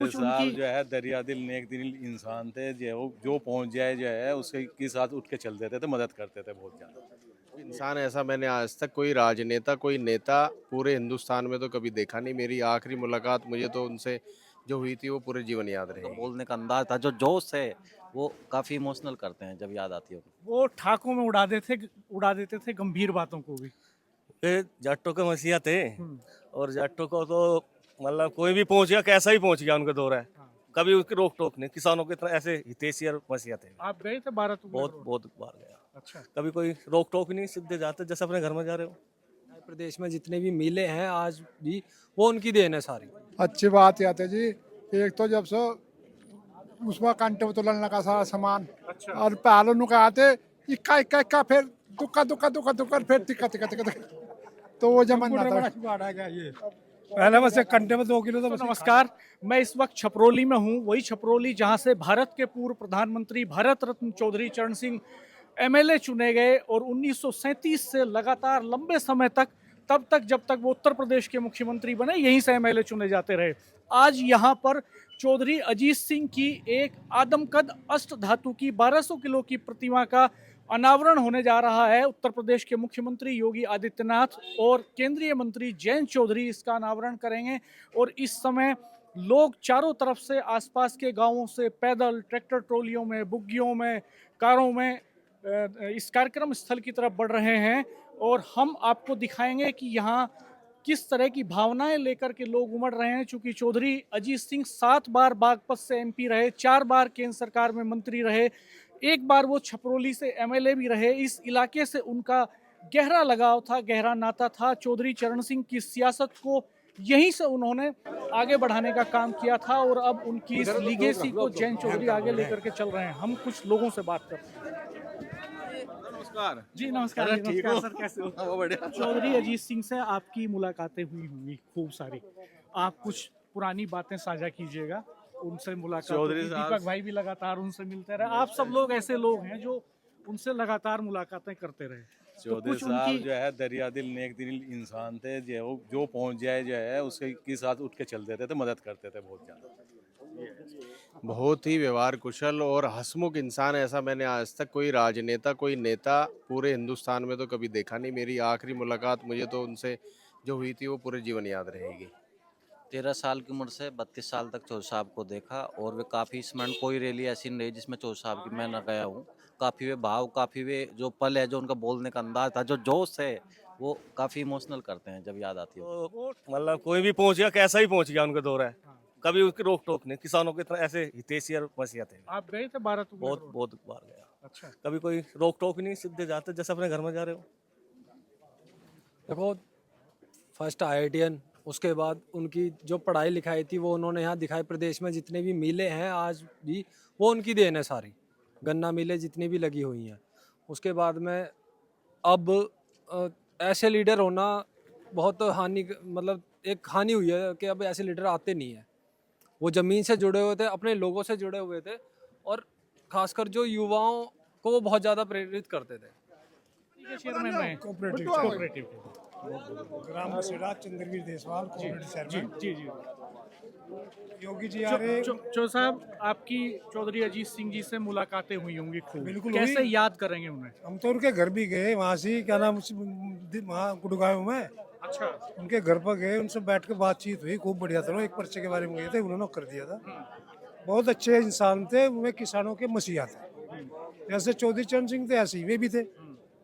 कुछ साहब उनकी जो है दरिया दिल नेक दिल इंसान थे, जो पहुंच जाए जो है उसके के साथ उठ के चल देते थे, मदद करते थे बहुत ज्यादा। इंसान ऐसा मैंने आज तक कोई राजनेता कोई नेता पूरे हिंदुस्तान में तो कभी देखा नहीं। मेरी आखिरी मुलाकात मुझे तो उनसे जो हुई थी वो पूरे जीवन याद उनका रहेगी। बोलने का अंदाज था, जो जोश है वो काफी इमोशनल करते हैं जब याद आती है उनको। वो ठाकों में उड़ा देते थे गंभीर बातों को भी। ये जाटों के मसीहा थे। हम्म, और जाटों को तो मतलब कोई भी पहुंच गया, कैसा ही पहुंच गया उनके दौर है। हाँ। कभी उसकी रोक टोक नहीं। किसानों के इतना ऐसे हितैषी और मसीहा थे। आप गए थे भारत बहुत बहुत बार गया। अच्छा। कभी कोई रोक टोक नहीं, सीधे जाते जैसे अपने घर में जा रहे हो। प्रदेश में जितने भी मिले हैं आज भी वो उनकी देन है सारी। अच्छी बात याद है जी। एक तो जब से उसमें कंटे उतरने का सारा सामान अच्छा। और पहले नु आते इक्का इक्का इक्का फिर दुक्का दुक्का दुक्का दुक्का फिर तिक्का तिक्का तिक्का तिक्का। तो वो जमाना था। पहले बस एक घंटे में 2 किलो तो तो नमस्कार, मैं इस वक्त छपरोली में हूँ, वही छपरोली जहाँ से भारत के पूर्व प्रधानमंत्री भारत रत्न चौधरी चरण सिंह एमएलए चुने गए और 1937 से लगातार लंबे समय तक, तब तक जब तक वो उत्तर प्रदेश के मुख्यमंत्री बने, यहीं से एमएलए चुने जाते रहे। आज यहाँ पर चौधरी अजीत सिंह की एक आदमकद अष्ट धातु की 1200 किलो की प्रतिमा का अनावरण होने जा रहा है। उत्तर प्रदेश के मुख्यमंत्री योगी आदित्यनाथ और केंद्रीय मंत्री जयंत चौधरी इसका अनावरण करेंगे और इस समय लोग चारों तरफ से, आसपास के गांवों से पैदल, ट्रैक्टर ट्रॉलियों में, बुग्गियों में, कारों में इस कार्यक्रम स्थल की तरफ बढ़ रहे हैं और हम आपको दिखाएंगे कि यहाँ किस तरह की भावनाएं लेकर के लोग उमड़ रहे हैं। चूंकि चौधरी अजीत सिंह 7 बार बागपत से एमपी रहे, 4 बार केंद्र सरकार में मंत्री रहे, एक बार वो छपरोली से एमएलए भी रहे। इस इलाके से उनका गहरा लगाव था, गहरा नाता था। चौधरी चरण सिंह की सियासत को यहीं से उन्होंने आगे बढ़ाने का काम किया था और अब उनकी इस लीगेसी को जयंत चौधरी आगे लेकर के चल रहे हैं। हम कुछ लोगों से बात करते हैं। नमस्कार जी नमस्कार। अरे, जी, ठीक नमस्कार हो? सर, कैसे हो? वो बढ़िया। चौधरी अजीत सिंह से आपकी मुलाकातें हुई होंगी खूब सारी, आप कुछ पुरानी बातें साझा कीजिएगा। उनसे मुलाकात चौधरी हुई, साहब- दीपक भाई भी लगातार उनसे मिलते रहे। आप सब लोग ऐसे लोग हैं जो उनसे लगातार मुलाकातें करते रहे। तो चौधरी कुछ साहब उनकी जो है दरिया दिल नेक दिल इंसान थे, जो पहुंच जाए जो है उसके के साथ उठ के चल देते थे, मदद करते थे बहुत ज्यादा। बहुत ही व्यवहार कुशल और हंसमुख इंसान ऐसा मैंने आज तक कोई राजनेता कोई नेता पूरे हिंदुस्तान में तो कभी देखा नहीं। मेरी आखिरी मुलाकात मुझे तो उनसे जो हुई थी वो पूरे जीवन याद रहेगी। 13 साल की उम्र से 32 साल तक चौधरी साहब को देखा और वे काफ़ी स्मरण, कोई रैली ऐसी नहीं रही जिसमें चौधरी साहब की मैं न गया हूँ। काफ़ी वे भाव, काफ़ी वे जो पल है, जो उनका बोलने का अंदाज था, जो जोश है वो काफ़ी इमोशनल करते हैं जब याद आती है। तो मतलब कोई भी पहुंच गया, कैसा ही पहुंच गया उनके दौर है। कभी उसकी रोक टोक नहीं। किसानों के इतना ऐसे हितैषी और मसीहा थे। आप गए थे भारत बहुत बहुत बार गया। अच्छा। कभी कोई रोक टोक नहीं, सीधे जाते जैसे अपने घर में जा रहे हो। देखो, फर्स्ट IITN, उसके बाद उनकी जो पढ़ाई लिखाई थी वो उन्होंने यहाँ दिखाई। प्रदेश में जितने भी मिले हैं आज भी वो उनकी देन है सारी। गन्ना मिले जितनी भी लगी हुई हैं। उसके बाद में अब ऐसे लीडर होना बहुत हानि, मतलब एक हानि हुई है कि अब ऐसे लीडर आते नहीं हैं। वो ज़मीन से जुड़े हुए थे, अपने लोगों से जुड़े हुए थे और खासकर जो युवाओं को वो बहुत ज़्यादा प्रेरित करते थे। चेयरमैन रहे कोऑपरेटिव ग्राम बसेड़ा चंद्रवीर देसवाल कोऑपरेटिव जी चेयरमैन। जी जी। योगी जी आ रहे। चो साहब, आपकी चौधरी अजीत सिंह जी से मुलाकातें हुई होंगी खूब, बिल्कुल कैसे हुई। याद करेंगे उन्हें? हम तो उनके घर भी गए, वहाँ से क्या नाम वहाँ गुड़गांव में अच्छा। उनके घर पर गए, उनसे बैठ के बातचीत हुई, खूब बढ़िया था। एक पर्चे के बारे में गए थे, उन्होंने कर दिया था। बहुत अच्छे इंसान थे, वे किसानों के मसीहा थे। जैसे चौधरी चरण सिंह थे ऐसे ही वे भी थे।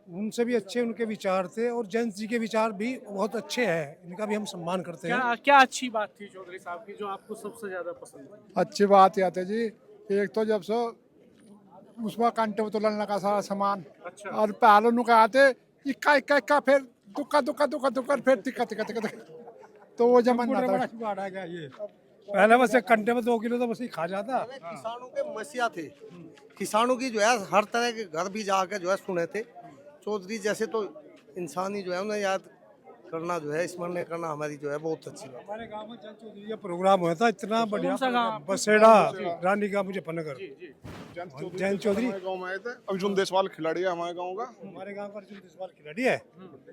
उनसे भी अच्छे उनके विचार थे और जयंत जी के विचार भी बहुत अच्छे हैं। इनका भी हम सम्मान करते हैं। क्या क्या अच्छी बात थी चौधरी साहब की जो आपको सबसे ज्यादा पसंद थी? अच्छी बात याद है जी। एक तो जब से उसमें कंटे उतरने का सारा सामान अच्छा। और पहले नु आते इक्का इक्का इक्का फिर दुक्का दुक्का दुक्का दुक्का फिर तिक्का तिक्का तिक्का तिक्का। तो वो जमाना था। पहले बस एक घंटे में 2 किलो तो बस ही खा जाता। किसानों के मसीहा थे। किसानों की जो है हर तरह के घर भी जाकर जो है सुने थे। चौधरी जैसे तो इंसान ही जो है उन्हें याद करना, जो है स्मरण करना हमारी जो है बहुत अच्छी बात। हमारे गांव में जयंत चौधरी का प्रोग्राम हुआ था, इतना बढ़िया। कौन सा गांव? बसेड़ा रानी का मुजफ्फरनगर। जयंत चौधरी गांव में आए थे। अर्जुन देसवाल खिलाड़ी है हमारे गांव का। हमारे गांव का अर्जुन देसवाल खिलाड़ी है,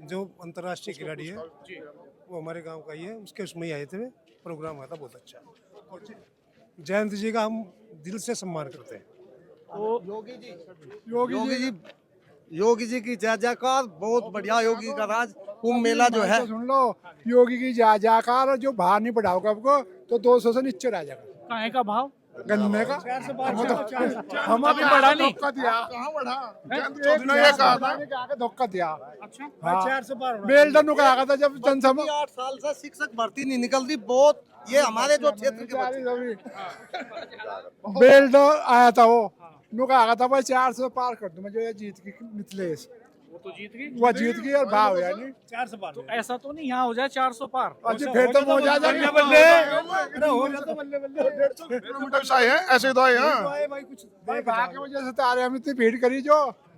जो अंतर्राष्ट्रीय खिलाड़ी है, वो हमारे गांव का ही है। उसके उसमें ही आए थे, प्रोग्राम हुआ था बहुत अच्छा। जयंत जी का हम दिल से सम्मान करते हैं। तो योगी जी की जय जयकार, बहुत बढ़िया योगी का राज। कुंभ मेला जो है, तो सुन लो, योगी की जा जाकर जो बाहर नहीं बढ़ाओगे आपको तो 200 से नीचे रह जाएगा काहे का भाव? गन्ने का। हम अभी बढ़ा नहीं। धोखा दिया, कहाँ बढ़ा? जयंत एक चौधरी ने ये कहा था। आके धोखा दिया। अच्छा, हाँ, बेलडन को कहा था जब जनसभा 8 साल से शिक्षक भर्ती नहीं निकल रही। बहुत ये हमारे जो क्षेत्र के बच्चे, बेलडन आया था वो, नु कहा था भाई 400 पार कर दूं मैं, जो ये जीत की मिथिलेश, वो तो जीत गई। वो जीत गई और भाव है नहीं। तो ऐसा तो नहीं यहाँ हो जाए 400 पार। अच्छा फिर तो मौज आ जाएगी। किलोमीटर से आए हैं, ऐसे ही तो आए हैं। भाई भाग की वजह से तो आ रहे, हम इतनी भीड़ करी जो।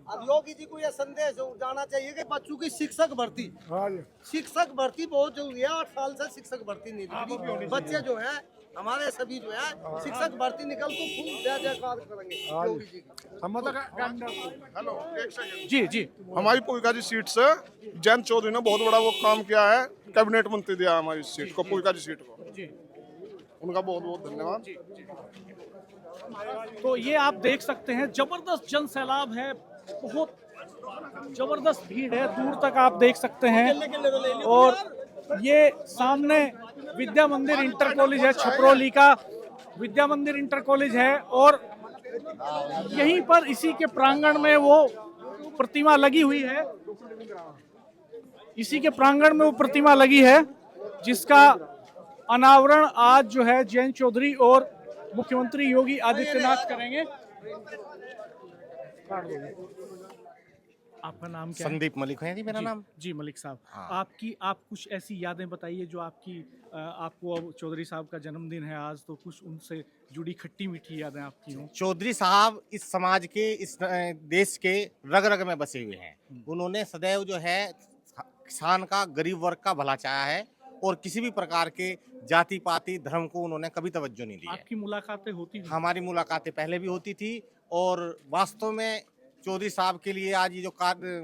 अब योगी जी को यह संदेश जाना चाहिए कि बच्चों की शिक्षक भर्ती, हाँ जी। शिक्षक भर्ती बहुत जरूरी है। 8 साल से शिक्षक भर्ती नहीं निकली। बच्चे जो है हमारे सभी जो है शिक्षक भर्ती निकल तो खूब जय जयकार करेंगे योगी जी की। हम तो हेलो, एक सेकंड। जी जी। हमारी पुलका जी सीट से जयंत चौधरी ने बहुत बड़ा वो काम किया है, कैबिनेट मंत्री दिया हमारी सीट को, पुलका जी सीट को। जी। उनका बहुत बहुत धन्यवाद। तो ये आप देख सकते हैं, जबरदस्त जन सैलाब है, बहुत जबरदस्त भीड़ है, दूर तक आप देख सकते हैं। और ये सामने विद्या मंदिर इंटर कॉलेज है, छपरौली का विद्या मंदिर इंटर कॉलेज है, और यहीं पर इसी के प्रांगण में वो प्रतिमा लगी हुई है। इसी के प्रांगण में वो प्रतिमा लगी है, जिसका अनावरण आज जो है जयंत चौधरी और मुख्यमंत्री योगी आदित्यनाथ करेंगे। आपका नाम क्या है? संदीप मलिक है जी मेरा नाम। जी मलिक साहब, हाँ। आप कुछ ऐसी यादें बताइए जो आपकी आपको, अब चौधरी साहब का जन्मदिन है आज, तो कुछ उनसे जुड़ी खट्टी मीठी यादें आपकी हों। चौधरी साहब इस समाज के, इस देश के रग रग में बसे हुए हैं। उन्होंने सदैव जो है किसान का, गरीब वर्ग का भला चाहा है, और किसी भी प्रकार के जाति पाति धर्म को उन्होंने कभी तवज्जो नहीं दी है। आपकी मुलाकातें होती थी? हमारी मुलाकातें पहले भी होती थी, और वास्तव में चौधरी साहब के लिए आज ये जो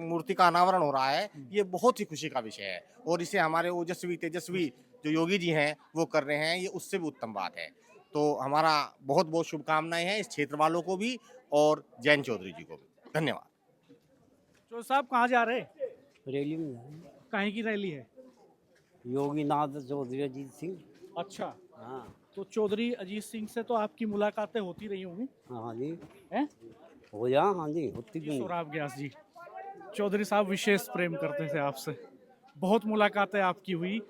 मूर्ति का अनावरण हो रहा है, ये बहुत ही खुशी का विषय है, और इसे हमारे ओजस्वी तेजस्वी जो योगी जी हैं वो कर रहे हैं, ये उससे भी उत्तम बात है। तो हमारा बहुत बहुत शुभकामनाएं हैं इस क्षेत्र वालों को भी और जयंत चौधरी जी को भी। धन्यवाद। चौधरी साहब कहाँ जा रहे? रैली में काहे की रैली है? योगी नाथ चौधरी अजीत सिंह। अच्छा, हाँ तो चौधरी अजीत सिंह से तो आपकी मुलाकातें होती रही होंगी? हाँ जी, हैं? हो जा। हाँ जी, होती क्यों नहीं। सौराब व्यास जी, चौधरी साहब विशेष प्रेम करते थे आपसे, बहुत मुलाकातें आपकी हुई,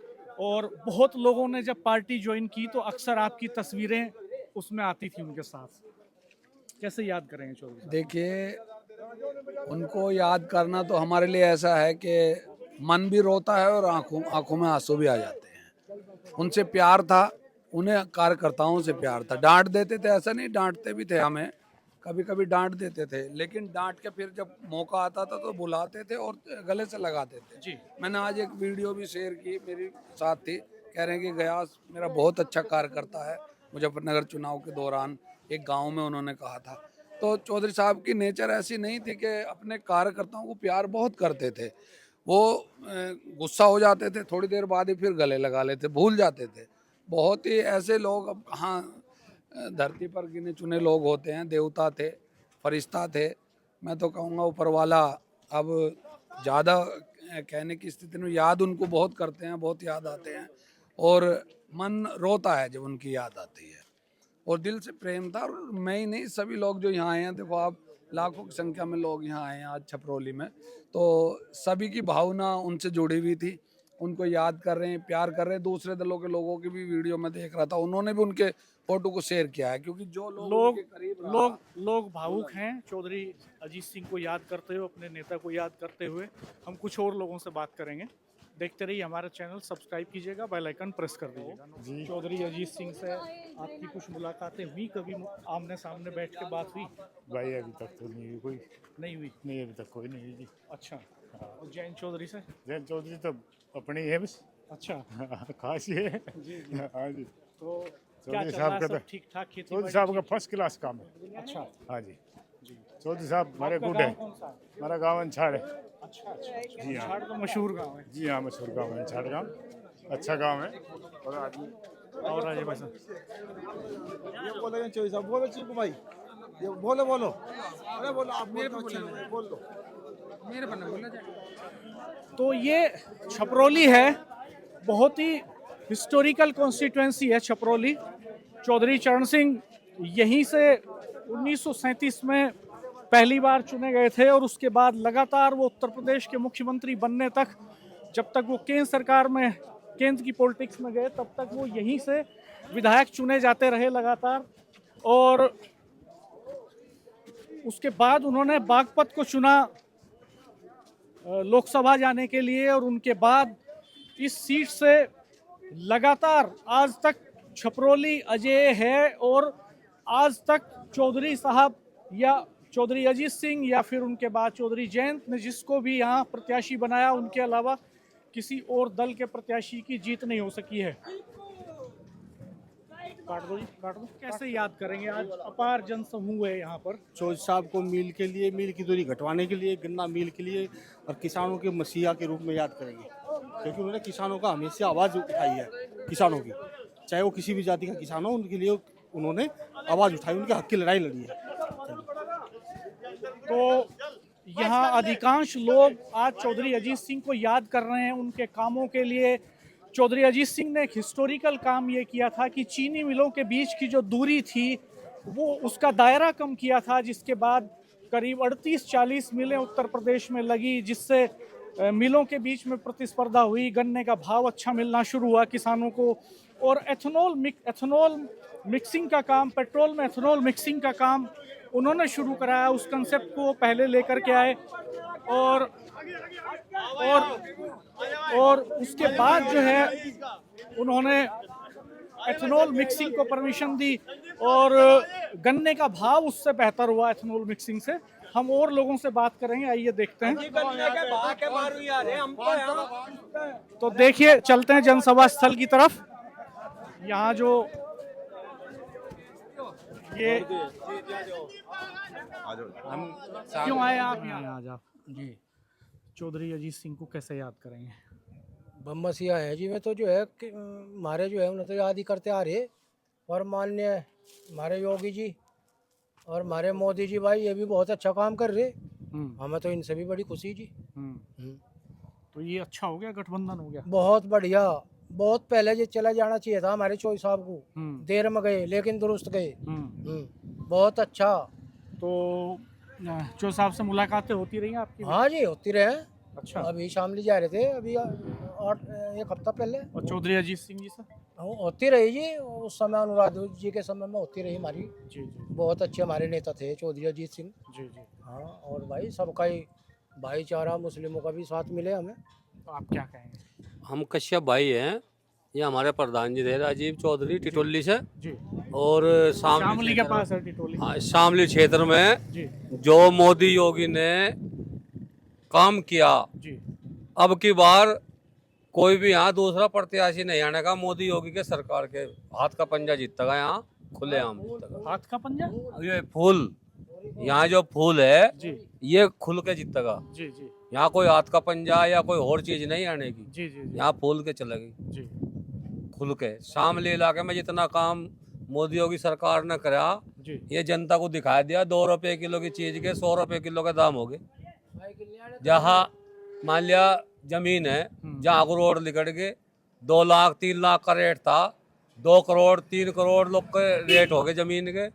और बहुत लोगों ने जब पार्टी ज्वाइन की तो अक्सर आपकी तस्वीरें उसमें आती थी उनके साथ। कैसे याद करेंगे चौधरी साहब? देखिए, उनको याद करना तो हमारे लिए ऐसा है कि मन भी रोता है और आंखों में आंसू भी आ जाते हैं। उनसे प्यार था, उन्हें कार्यकर्ताओं से प्यार था। डांट देते थे, ऐसा नहीं, डांटते भी थे हमें, कभी कभी डांट देते थे, लेकिन डांट के फिर जब मौका आता था तो बुलाते थे और गले से लगाते थे। जी। मैंने आज एक वीडियो भी शेयर की, मेरी साथ थी, कह रहे हैं कि गयास मेरा बहुत अच्छा कार्यकर्ता है। मुजफ्फरनगर चुनाव के दौरान एक गांव में उन्होंने कहा था। तो चौधरी साहब की नेचर ऐसी नहीं थी कि अपने कार्यकर्ताओं को प्यार बहुत करते थे। वो गुस्सा हो जाते थे, थोड़ी देर बाद ही फिर गले लगा लेते, भूल जाते थे। बहुत ही ऐसे लोग अब कहाँ धरती पर गिने चुने लोग होते हैं, देवता थे, फरिश्ता थे। मैं तो कहूँगा ऊपर वाला अब ज़्यादा कहने की स्थिति में, याद उनको बहुत करते हैं, बहुत याद आते हैं, और मन रोता है जब उनकी याद आती है, और दिल से प्रेम था। और मैं ही नहीं, सभी लोग जो यहाँ आए हैं, देखो आप, लाखों की संख्या में लोग यहाँ आए हैं आज छपरौली में, तो सभी की भावना उनसे जुड़ी हुई थी, उनको याद कर रहे हैं, प्यार कर रहे हैं। दूसरे दलों के लोगों की भी वीडियो में देख रहा था, उन्होंने भी उनके फोटो को शेयर किया है, क्योंकि जो लोग भावुक हैं चौधरी अजीत सिंह को याद करते हुए, अपने नेता को याद करते हुए। हम कुछ और लोगों से बात करेंगे। देखते रहिए हमारा चैनल, सब्सक्राइब कीजिएगा, बेल आइकन प्रेस कर दीजिएगा। चौधरी अजीत सिंह से आपकी कुछ मुलाकातें हुई, कभी आमने सामने बैठ के बात हुई? भाई अभी तक तो नहीं हुई, कोई नहीं हुई। नहीं, अभी तक कोई नहीं हुई जी। अच्छा, और जयंत चौधरी से? जयंत चौधरी तो अपनी है बस। अच्छा, खास ये है। जी। हाँ जी, तो क्या चौधरी चल साहब रहा का है, तो सब ठीक ठाक? खेती चौधरी साहब का फर्स्ट क्लास काम है। अच्छा, हाँ जी, चौधरी साहब हमारे आपका गुड गाँव है। कौन सा है? हमारा गाँव अंछाड़ है। अच्छा, जी हाँ। अंछाड़ तो मशहूर गाँव है। जी हाँ, मशहूर गाँव है अंछाड़ गाँव, अच्छा गाँव है। और आदमी और राजे भाई साहब बोलेंगे चौधरी साहब, बोलो चिंकू भाई, ये बोलो बोलो, अरे बोलो आप, मेरे बोल लो, मेरे पर बोलना चाहिए। तो ये छपरोली है, बहुत ही हिस्टोरिकल कॉन्स्टिट्यूएंसी है छपरोली। चौधरी चरण सिंह यहीं से 1937 में पहली बार चुने गए थे और उसके बाद लगातार वो उत्तर प्रदेश के मुख्यमंत्री बनने तक, जब तक वो केंद्र सरकार में, केंद्र की पॉलिटिक्स में गए, तब तक वो यहीं से विधायक चुने जाते रहे लगातार। और उसके बाद उन्होंने बागपत को चुना लोकसभा जाने के लिए, और उनके बाद इस सीट से लगातार आज तक छपरोली अजेय है। और आज तक चौधरी साहब या चौधरी अजीत सिंह या फिर उनके बाद चौधरी जयंत ने जिसको भी यहाँ प्रत्याशी बनाया, उनके अलावा किसी और दल के प्रत्याशी की जीत नहीं हो सकी है। काट दो जी, काट दो। कैसे याद करेंगे, आज अपार जनसमूह है यहाँ पर। चौधरी साहब को मील के लिए, मील की दूरी घटवाने के लिए, गन्ना मील के लिए और किसानों के मसीहा के रूप में याद करेंगे, क्योंकि उन्होंने किसानों का हमेशा आवाज़ उठाई है। किसानों की, चाहे वो किसी भी जाति का किसान हो, उनके लिए उन्होंने आवाज़ उठाई, उनके हक की लड़ाई लड़ी है। तो यहाँ अधिकांश लोग आज चौधरी अजीत सिंह को याद कर रहे हैं उनके कामों के लिए। चौधरी अजीत सिंह ने एक हिस्टोरिकल काम ये किया था कि चीनी मिलों के बीच की जो दूरी थी वो उसका दायरा कम किया था, जिसके बाद करीब 38-40 मिलें उत्तर प्रदेश में लगी, जिससे मिलों के बीच में प्रतिस्पर्धा हुई, गन्ने का भाव अच्छा मिलना शुरू हुआ किसानों को। और एथेनॉल मिक्सिंग का काम, पेट्रोल में एथेनॉल मिक्सिंग का काम उन्होंने शुरू कराया। उस कंसेप्ट को पहले लेकर के आए और उसके बाद जो है उन्होंने एथेनॉल मिक्सिंग को परमिशन दी और गन्ने का भाव उससे बेहतर हुआ एथेनॉल मिक्सिंग से। हम और लोगों से बात करेंगे, आइए देखते हैं। तो देखिए, चलते हैं जनसभा स्थल की तरफ। यहाँ जो ये हम क्यों आए आप यहाँ? आज आप जी चौधरी अजीत सिंह को कैसे याद करेंगे? बमसिया है जी, मैं तो जो है कि हमारे जो है उन्हें तो याद ही करते आ रहे, और माननीय हमारे योगी जी और हमारे मोदी जी भाई, ये भी बहुत अच्छा काम कर रहे। हमें तो इनसे भी बड़ी खुशी जी। तो ये अच्छा हो गया, गठबंधन हो गया, बहुत बढ़िया। बहुत पहले ये चला जाना चाहिए था हमारे चौधरी साहब को, देर में गए लेकिन दुरुस्त गए। बहुत अच्छा। तो चौधरी साहब से मुलाकातें होती रही आपकी? हाँ जी, होती रहे। अच्छा, अभी शामली जा रहे थे, अभी 1 हफ्ता पहले। और चौधरी अजीत सिंह जी से होती रही जी, उस समय अनुराध जी के समय में होती रही हमारी। जी जी बहुत अच्छे हमारे नेता थे चौधरी अजीत सिंह जी जी। हाँ, और भाई सबका ही भाईचारा, मुस्लिमों का भी साथ मिले हमें। तो आप क्या कहेंगे? हम कश्यप भाई हैं, ये हमारे प्रधान जी थे राजीव चौधरी टिटोली से, जी। और शामली के पास है टिटोली। हाँ, शामली क्षेत्र में जी जो मोदी योगी ने काम किया, जी। अब की बार कोई भी यहाँ दूसरा प्रत्याशी नहीं आने का। मोदी योगी के सरकार के हाथ का पंजा जीतेगा, यहाँ खुलेआम जीतेगा। हाथ का पंजा? ये फूल, यहाँ जो फूल है जी ये खुल के जीतेगा। जी जी यहाँ कोई हाथ का पंजा या कोई और चीज नहीं आने की। जी जी जी यहाँ फूल के चलेगी जी। खुल के। शामली इलाके में जितना काम मोदी योगी सरकार ने करा, जी। ये जनता को दिखा दिया। 2 रुपए किलो की चीज के 100 रुपए किलो के दाम हो गए। जहाँ मान लिया जमीन है, जहाँ को रोड निकट गए, 2 लाख 3 लाख का रेट था, 2 करोड़ 3 करोड़ लोग के रेट हो गए जमीन के।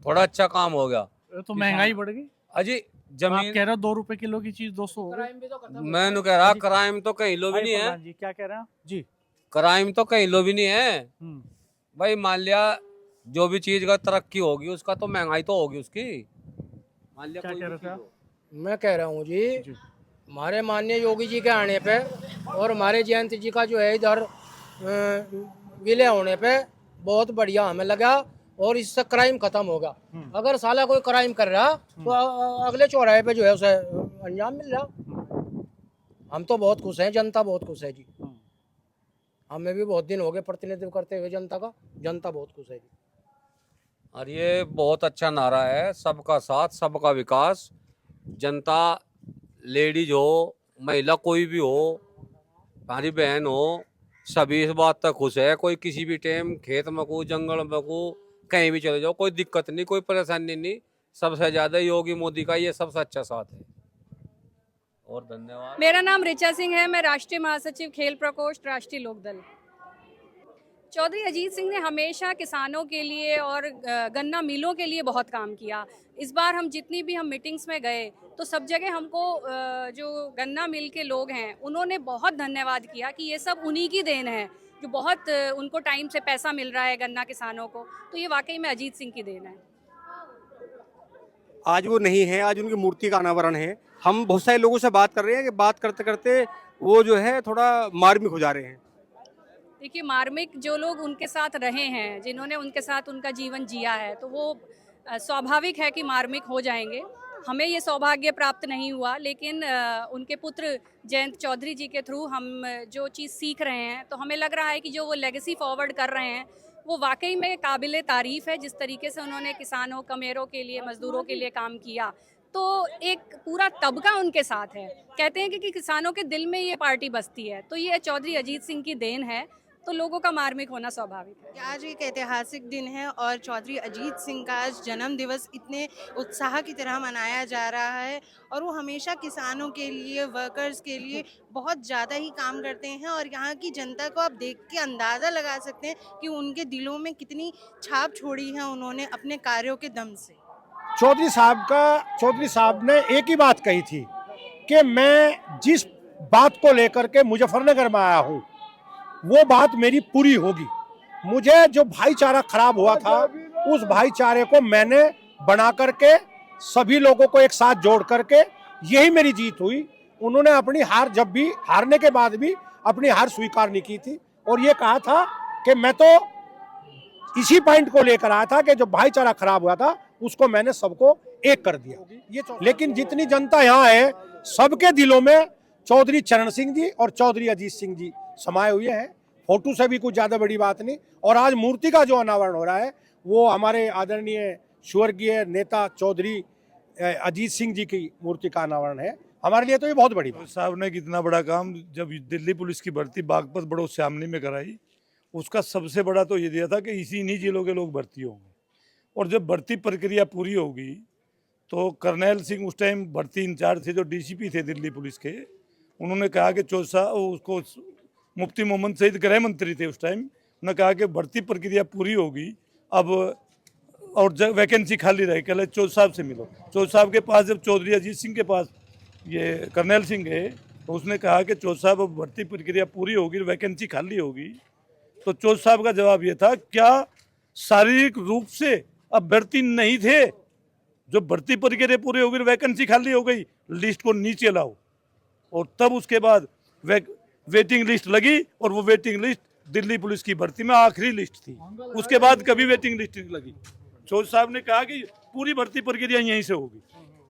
थोड़ा अच्छा काम हो गया। तो महंगाई बढ़ गई अजी। आप जमीन कह रहे हो 2 रुपए किलो की चीज 200 हो गई। मैं कह रहा क्राइम तो कहीं लो भी नहीं है। प्रधान जी क्या कह रहे हैं आप? जी। क्राइम तो कहीं लो भी नहीं है भाई। मान लिया जो भी चीज का तरक्की होगी उसका तो महंगाई तो होगी उसकी। मान लिया क्या कह रहे थे आप? मैं कह रहा हूँ जी, हमारे माननीय योगी जी के आने पे और हमारे जयंत जी का जो है इधर विलय होने पे बहुत बढ़िया हमें लगा, और इससे क्राइम खत्म होगा। अगर साला कोई क्राइम कर रहा तो अगले चौराहे पे जो है उसे अंजाम मिल रहा। हम तो बहुत खुश हैं, जनता बहुत खुश है जी। हमें भी बहुत दिन हो गए प्रतिनिधित्व करते हुए जनता का, जनता बहुत खुश है जी। और ये बहुत अच्छा नारा है, सबका साथ सबका विकास। जनता, लेडीज हो, महिला कोई भी हो, हमारी बहन हो, सभी इस बात तक खुश है। कोई किसी भी टाइम खेत में को, जंगल में को, कहीं भी चले जाओ, कोई दिक्कत नहीं, कोई परेशानी नहीं। सबसे ज्यादा योगी मोदी का ये सबसे अच्छा साथ है। और धन्यवाद। मेरा नाम ऋचा सिंह है, मैं राष्ट्रीय महासचिव खेल प्रकोष्ठ राष्ट्रीय लोकदल। चौधरी अजीत सिंह ने हमेशा किसानों के लिए और गन्ना मिलों के लिए बहुत काम किया। इस बार हम जितनी भी हम मीटिंग्स में गए तो सब जगह हमको जो गन्ना मिल के लोग हैं उन्होंने बहुत धन्यवाद किया कि ये सब उन्हीं की देन है, जो बहुत उनको टाइम से पैसा मिल रहा है गन्ना किसानों को, तो ये वाकई में अजीत सिंह की देन है। आज वो नहीं है, आज उनकी मूर्ति का अनावरण है। हम बहुत सारे लोगों से बात कर रहे हैं कि बात करते करते वो जो है थोड़ा मार्मिक हो जा रहे हैं। देखिए, मार्मिक जो लोग उनके साथ रहे हैं, जिन्होंने उनके साथ उनका जीवन जिया है, तो वो स्वाभाविक है कि मार्मिक हो जाएंगे। हमें ये सौभाग्य प्राप्त नहीं हुआ, लेकिन उनके पुत्र जयंत चौधरी जी के थ्रू हम जो चीज़ सीख रहे हैं तो हमें लग रहा है कि जो वो लेगेसी फॉरवर्ड कर रहे हैं वो वाकई में काबिले तारीफ़ है। जिस तरीके से उन्होंने किसानों, कमेरों के लिए, मजदूरों के लिए काम किया, तो एक पूरा तबका उनके साथ है। कहते हैं कि किसानों के दिल में ये पार्टी बसती है, तो ये चौधरी अजीत सिंह की देन है, तो लोगों का मार्मिक होना स्वाभाविक है। आज एक ऐतिहासिक दिन है और चौधरी अजीत सिंह का आज जन्म दिवस इतने उत्साह की तरह मनाया जा रहा है और वो हमेशा किसानों के लिए, वर्कर्स के लिए बहुत ज़्यादा ही काम करते हैं और यहाँ की जनता को आप देख के अंदाज़ा लगा सकते हैं कि उनके दिलों में कितनी छाप छोड़ी है उन्होंने अपने कार्यों के दम से। चौधरी साहब ने एक ही बात कही थी कि मैं जिस बात को लेकर के मुजफ्फरनगर में आया हूँ वो बात मेरी पूरी होगी। मुझे जो भाईचारा खराब हुआ था उस भाईचारे को मैंने बना करके सभी लोगों को एक साथ जोड़ करके यही मेरी जीत हुई। उन्होंने अपनी हार, जब भी हारने के बाद भी अपनी हार स्वीकार नहीं की थी और ये कहा था कि मैं तो इसी पॉइंट को लेकर आया था कि जो भाईचारा खराब हुआ था उसको मैंने सबको एक कर दिया। लेकिन जितनी जनता यहाँ है सबके दिलों में चौधरी चरण सिंह जी और चौधरी अजीत सिंह जी समाये हुए हैं। फोटो से भी कुछ ज्यादा बड़ी बात नहीं। और आज मूर्ति का जो अनावरण हो रहा है वो हमारे आदरणीय स्वर्गीय नेता चौधरी अजीत सिंह जी की मूर्ति का अनावरण है। हमारे लिए तो ये बहुत बड़ी बात। साहब ने कितना बड़ा काम जब दिल्ली पुलिस की भर्ती बागपत बड़ो श्यामली में कराई, उसका सबसे बड़ा तो ये दिया था कि इन्हीं जिलों के लोग भर्ती होंगे। और जब भर्ती प्रक्रिया पूरी होगी तो करनैल सिंह उस टाइम भर्ती इंचार्ज थे, जो डीसीपी थे दिल्ली पुलिस के, उन्होंने कहा कि चौसा उसको मुफ्ती मोहम्मद सईद गृह मंत्री थे उस टाइम, उन्होंने कहा कि भर्ती प्रक्रिया पूरी होगी अब और वैकेंसी खाली रहे, कहले चौधरी साहब से मिलो। चौधरी साहब के पास जब चौधरी अजीत सिंह के पास ये करनैल सिंह गए तो उसने कहा कि चौधरी साहब अब भर्ती प्रक्रिया पूरी होगी, वैकेंसी खाली होगी। तो चौधरी साहब का जवाब ये था, क्या शारीरिक रूप से अब भर्ती नहीं थे? जो भर्ती प्रक्रिया पूरी होगी, वैकेंसी खाली हो गई, लिस्ट को नीचे लाओ। और तब उसके बाद वेटिंग लिस्ट लगी और वो वेटिंग लिस्ट दिल्ली पुलिस की भर्ती में आखिरी लिस्ट थी। उसके बाद कभी वेटिंग लिस्ट नहीं लगी। चौधरी साहब ने कहा कि पूरी भर्ती प्रक्रिया यहीं से होगी।